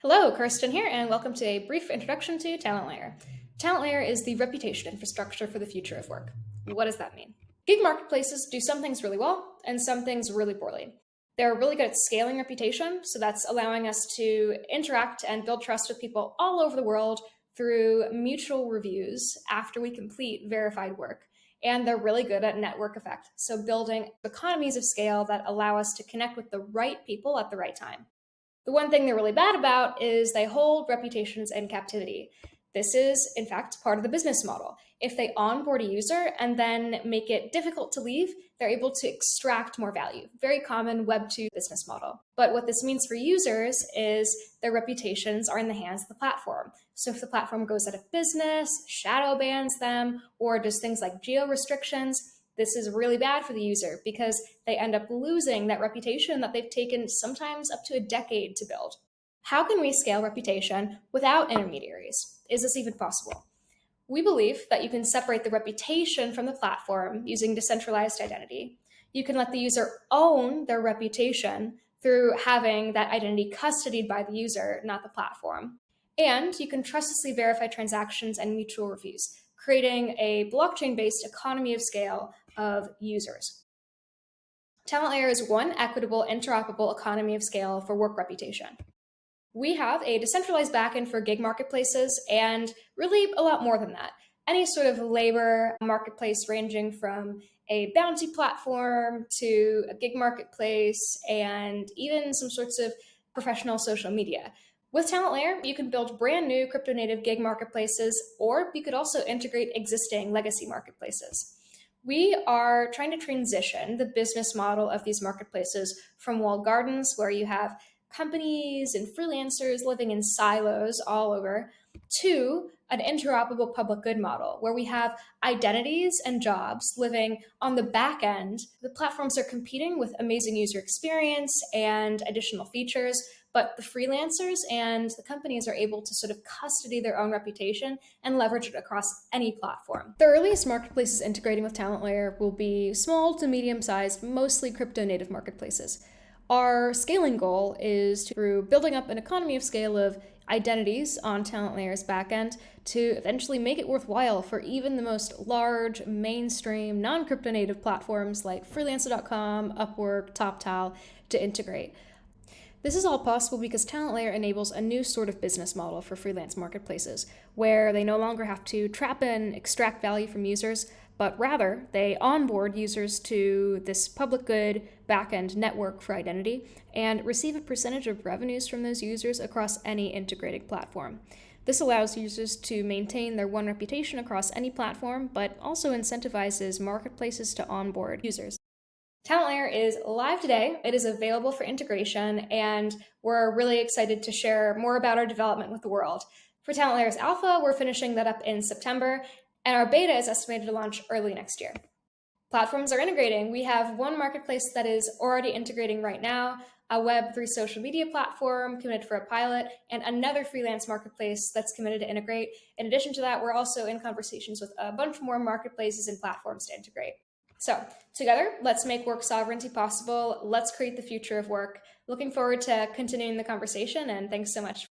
Hello, Kirsten here, and welcome to a brief introduction to TalentLayer. TalentLayer is the reputation infrastructure for the future of work. What does that mean? Gig marketplaces do some things really well and some things really poorly. They're really good at scaling reputation, so that's allowing us to interact and build trust with people all over the world through mutual reviews after we complete verified work. And they're really good at network effect, so building economies of scale that allow us to connect with the right people at the right time. The one thing they're really bad about is they hold reputations in captivity. This is, in fact, part of the business model. If they onboard a user and then make it difficult to leave, they're able to extract more value. Very common Web 2 business model. But what this means for users is their reputations are in the hands of the platform. So if the platform goes out of business, shadow bans them, or does things like geo restrictions, this is really bad for the user because they end up losing that reputation that they've taken sometimes up to a decade to build. How can we scale reputation without intermediaries? Is this even possible? We believe that you can separate the reputation from the platform using decentralized identity. You can let the user own their reputation through having that identity custodied by the user, not the platform. And you can trustlessly verify transactions and mutual reviews, creating a blockchain-based economy of scale of users. TalentLayer is one equitable, interoperable economy of scale for work reputation. We have a decentralized backend for gig marketplaces and really a lot more than that. Any sort of labor marketplace ranging from a bounty platform to a gig marketplace and even some sorts of professional social media. With TalentLayer, you can build brand new crypto native gig marketplaces, or you could also integrate existing legacy marketplaces. We are trying to transition the business model of these marketplaces from walled gardens, where you have companies and freelancers living in silos all over, to an interoperable public good model, where we have identities and jobs living on the back end. The platforms are competing with amazing user experience and additional features, but the freelancers and the companies are able to sort of custody their own reputation and leverage it across any platform. The earliest marketplaces integrating with TalentLayer will be small to medium-sized, mostly crypto-native marketplaces. Our scaling goal is through building up an economy of scale of identities on TalentLayer's backend to eventually make it worthwhile for even the most large, mainstream, non-crypto native platforms like freelancer.com, Upwork, TopTal to integrate. This is all possible because TalentLayer enables a new sort of business model for freelance marketplaces, where they no longer have to trap and extract value from users, but rather they onboard users to this public good backend network for identity and receive a percentage of revenues from those users across any integrated platform. This allows users to maintain their one reputation across any platform, but also incentivizes marketplaces to onboard users. TalentLayer is live today. It is available for integration, and we're really excited to share more about our development with the world. For TalentLayer's alpha, we're finishing that up in September, and our beta is estimated to launch early next year. Platforms are integrating. We have one marketplace that is already integrating right now, a Web3 social media platform committed for a pilot, and another freelance marketplace that's committed to integrate. In addition to that, we're also in conversations with a bunch more marketplaces and platforms to integrate. So together, let's make work sovereignty possible. Let's create the future of work. Looking forward to continuing the conversation, and thanks so much.